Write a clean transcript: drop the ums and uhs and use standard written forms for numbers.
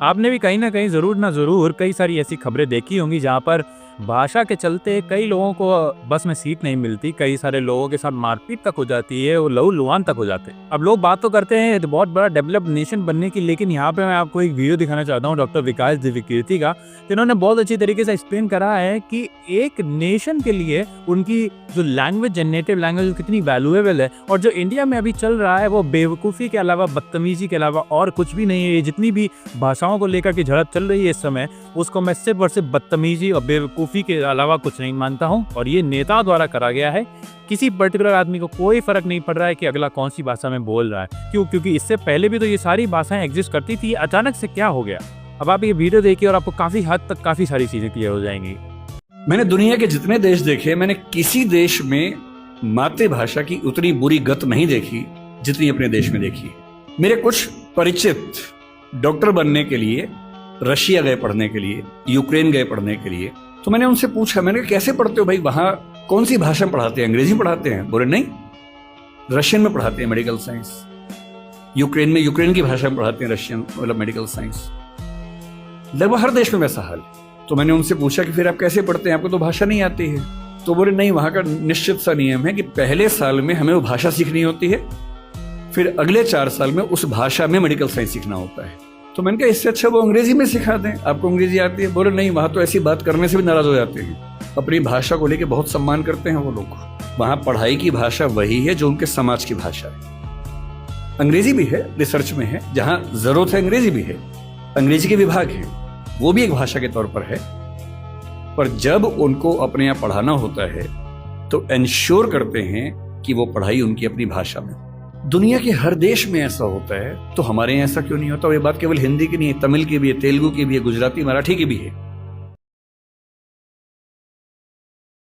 आपने भी कहीं ना कहीं ज़रूर ना ज़रूर कई सारी ऐसी खबरें देखी होंगी जहाँ पर भाषा के चलते कई लोगों को बस में सीट नहीं मिलती, कई सारे लोगों के साथ मारपीट तक हो जाती है और लहू लुहान तक हो जाते हैं। अब लोग बात तो करते हैं तो बहुत बड़ा डेवलप्ड नेशन बनने की, लेकिन यहाँ पे मैं आपको एक वीडियो दिखाना चाहता हूँ डॉक्टर विकास दिव्यकीर्ति का, जिन्होंने बहुत अच्छी तरीके से एक्सप्लेन करा है कि एक नेशन के लिए उनकी जो लैंग्वेज है, नेटिव लैंग्वेज कितनी वैल्यूएबल है। और जो इंडिया में अभी चल रहा है वो बेवकूफ़ी के अलावा, बदतमीजी के अलावा और कुछ भी नहीं है। ये जितनी भी भाषाओं को लेकर के झड़प चल रही है इस समय, उसको मैं सिर्फ और सिर्फ बदतमीजी और बेवकूफ़ी के अलावा कुछ नहीं मानता हूँ। और ये नेता द्वारा करा गया है। किसी पर्टिकुलर आदमी को कोई फर्क नहीं पड़ रहा है कि अगला कौन सी भाषा में बोल रहा है। क्यों? क्योंकि इससे पहले भी तो ये सारी भाषाएं एग्जिस्ट करती थी, अचानक से क्या हो गया। अब आप ये वीडियो देखिए और आपको काफ़ी हद तक काफ़ी सारी चीज़ें क्लियर हो जाएंगी। मैंने दुनिया के जितने देश देखे, मैंने किसी देश में मातृभाषा की उतनी बुरी गत नहीं देखी जितनी अपने देश में देखी। मेरे कुछ परिचित डॉक्टर बनने के लिए रशिया गए पढ़ने के लिए, यूक्रेन गए पढ़ने के लिए। तो मैंने उनसे पूछा, मैंने कहा कैसे पढ़ते हो भाई, वहां कौन सी भाषा में पढ़ाते हैं? अंग्रेजी में पढ़ाते हैं? बोले नहीं, रशियन में पढ़ाते हैं मेडिकल साइंस। यूक्रेन में यूक्रेन की भाषा में पढ़ाते हैं रशियन, मतलब मेडिकल साइंस। लगभग हर देश में वैसा हाल। तो मैंने उनसे पूछा कि फिर आप कैसे पढ़ते हैं, आपको तो भाषा नहीं आती है? तो बोले नहीं, वहां का निश्चित सा नियम है कि पहले साल में हमें वो भाषा सीखनी होती है, फिर अगले 4 साल में उस भाषा में मेडिकल साइंस सीखना होता है। तो मैंने कहा इससे अच्छा वो अंग्रेजी में सिखा दें, आपको अंग्रेजी आती है। बोले नहीं, वहां तो ऐसी बात करने से भी नाराज हो जाते हैं। अपनी भाषा को लेकर बहुत सम्मान करते हैं वो लोग। वहां पढ़ाई की भाषा वही है जो उनके समाज की भाषा है। अंग्रेजी भी है, रिसर्च में है, जहां जरूरत है अंग्रेजी भी है। अंग्रेजी के विभाग हैं, वो भी एक भाषा के तौर पर है। पर जब उनको अपने यहाँ पढ़ाना होता है तो इंश्योर करते हैं कि वो पढ़ाई उनकी अपनी भाषा में। दुनिया के हर देश में ऐसा होता है, तो हमारे यहाँ ऐसा क्यों नहीं होता? और ये बात केवल हिंदी की नहीं है, तमिल की भी है, तेलुगु की भी है, गुजराती, मराठी की भी है।